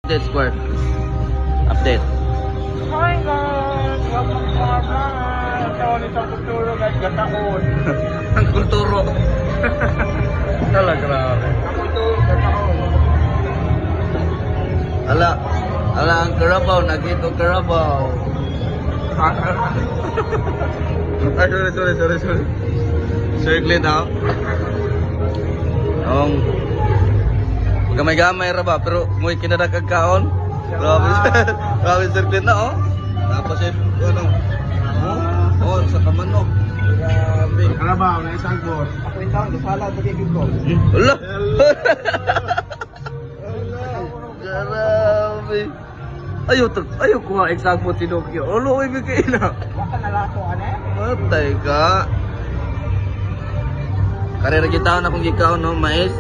Update square. Update. Hi guys! Welcome to our vlog! Ito ulit ang kulturo guys, gataon. Ang kulturo. Talaga grabe. Ang kulturo, gataon. Ala, ang Carabao, nagito Carabao. Ay, sorry. Sir Glenn, ha? Gamay-gamay ra ba, pero muy kinadagag kaon. Grabe, grabe Sir Glenn na, oh. Tapos ano, sa kamanok. Grabe. Kalabaw na isang bot. Ako yung taon, kasala, magiging ko. Ala! Grabe. Ayaw kuha eksakto si Dokyo. Olo, ibigay na. Baka nalato, ane? Matay ka. Karera kita na kung gikaw no, mais.